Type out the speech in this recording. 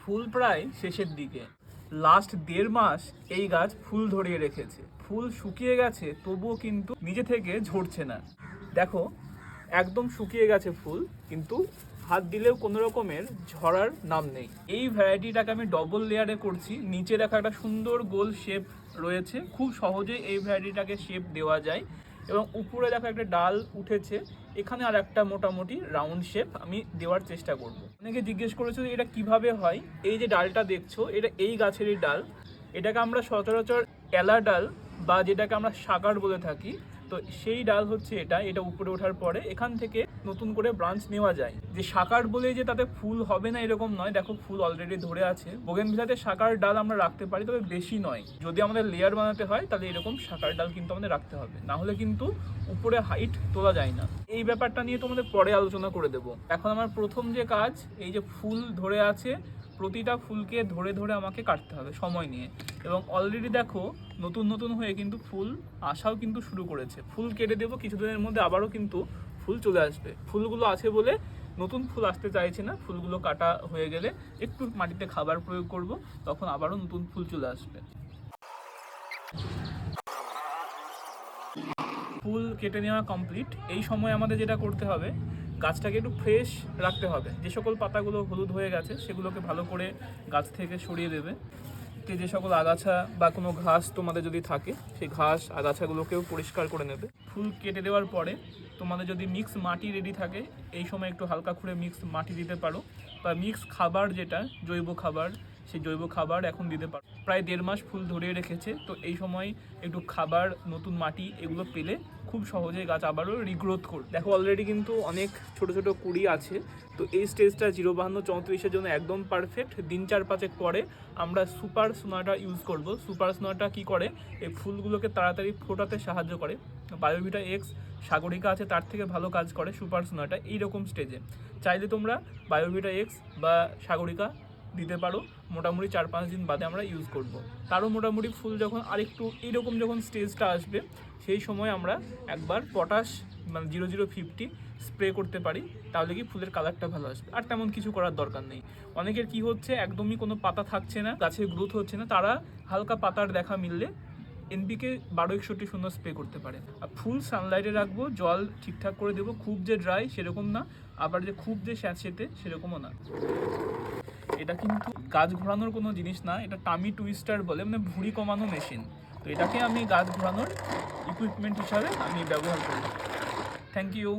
ফুল প্রায় শেষের দিকে। লাস্ট 1.5 মাস এই গাছ ফুল ধরিয়ে রেখেছে। ফুল শুকিয়ে গেছে, তবুও কিন্তু নিজে থেকে ঝরছে না। দেখো, একদম শুকিয়ে গেছে ফুল, কিন্তু হাত দিলেও কোনো রকমের ঝরার নাম নেই। এই ভ্যারাইটিটাকে আমি ডবল লেয়ারে করছি। নিচে দেখা একটা সুন্দর গোল শেপ রয়েছে, খুব সহজেই এই ভ্যারাইটিটাকে শেপ দেওয়া যায়। এবং উপরে দেখা একটা ডাল উঠেছে, এখানে আর একটা মোটামুটি রাউন্ড শেপ আমি দেওয়ার চেষ্টা করব। অনেকে জিজ্ঞেস করেছো যে এটা কিভাবে হয়। এই যে ডালটা দেখছো, এটা এই গাছেরই ডাল। এটাকে আমরা সচরাচর এলা ডাল বা যেটাকে আমরা শাকার বলে থাকি। তো সেই ডাল হচ্ছে এটা উপরে ওঠার পরে এখান থেকে নতুন করে ব্রাঞ্চ নেওয়া যায়। যে শাকার বলে যে তাতে ফুল হবে না এরকম নয়, দেখো ফুল অলরেডি ধরে আছে। বোগেনভিলাতে শাকার ডাল আমরা রাখতে পারি, তবে বেশি নয়। যদি আমাদের লেয়ার বানাতে হয় তাহলে এরকম শাকার ডাল কিন্তু আমাদের রাখতে হবে, না হলে কিন্তু উপরে হাইট তোলা যায় না। এই ব্যাপারটা নিয়ে তোমাদের পরে আলোচনা করে দেবো। এখন আমার প্রথম যে কাজ, এই যে ফুল ধরে আছে প্রতিটা ফুলকে ধরে ধরে আমাকে কাটতে হবে সময় নিয়ে। এবং অলরেডি দেখো নতুন নতুন হয়ে কিন্তু ফুল আসাও কিন্তু শুরু করেছে। ফুল কেটে দেবো, কিছুদিনের মধ্যে আবারও কিন্তু ফুল চলে আসবে। ফুলগুলো আছে বলে নতুন ফুল আসতে চাইছে না। ফুলগুলো কাটা হয়ে গেলে একটু মাটিতে খাবার প্রয়োগ করব, তখন আবারও নতুন ফুল চলে আসবে। ফুল কেটে নেওয়া কমপ্লিট। এই সময় আমাদের যেটা করতে হবে, গাছটাকে একটু ফ্রেশ রাখতে হবে। যে সকল পাতাগুলো হলুদ হয়ে গেছে সেগুলোকে ভালো করে গাছ থেকে সরিয়ে দেবে। যে সকল আগাছা বা কোনো ঘাস তোমাদের যদি থাকে, সেই ঘাস আগাছাগুলোকেও পরিষ্কার করে নেবে। ফুল কেটে দেওয়ার পরে তোমাদের যদি মিক্স মাটি রেডি থাকে, এই সময় একটু হালকা করে মিক্স মাটি দিতে পারো, বা মিক্স খাবার যেটা জৈব খাবার, সেই জৈব খাবার এখন দিতে পারো। প্রায় 1.5 মাস ফুল ধরিয়ে রেখেছে, তো এই সময় একটু খাবার, নতুন মাটি এগুলো পেলে খুব সহজেই গাছ আবারও রিগ্রোথ করবে। দেখো অলরেডি কিন্তু অনেক ছোট ছোট কুড়ি আছে। তো এই স্টেজটা 05234-এর জন্য একদম পারফেক্ট। দিন 4-5 পরে আমরা সুপার সোনাটা ইউজ করব। সুপার সোনাটা কী করে, এই ফুলগুলোকে তাড়াতাড়ি ফোটাতে সাহায্য করে। বায়োভিটা এক্স সাগরিকা আছে, তার থেকে ভালো কাজ করে সুপার সোনাটা এইরকম স্টেজে। চাইলে তোমরা বায়োভিটা এক্স বা সাগরিকা দিতে পারো। মোটামুটি 4-5 দিন বাদে আমরা ইউজ করব। তারও মোটামুটি ফুল যখন আরেকটু এইরকম যখন স্টেজটা আসবে, সেই সময় আমরা একবার পটাশ মানে 0050 স্প্রে করতে পারি। তাহলে কি ফুলের কালারটা ভালো আসবে। আর তেমন কিছু করার দরকার নেই। অনেকের কি হচ্ছে, একদমই কোনো পাতা থাকছে না, গাছের গ্রোথ হচ্ছে না, তারা হালকা পাতার দেখা মিললে এনপিকে 1261 স্প্রে করতে পারে। আর ফুল সানলাইটে রাখবো, জল ঠিকঠাক করে দেবো। খুব যে ড্রাই সেরকম না, আবার যে খুব যে স্যাঁতসেঁতে সেরকমও না। এটা কিন্তু গাছ ঘোরানোর কোনো জিনিস না, এটা টামি টুইস্টার বলে, মানে ভুঁড়ি কমানো মেশিন। তো এটাকে আমি গাছ ঘোরানোর ইকুইপমেন্ট হিসাবে আমি ব্যবহার করি। Thank you.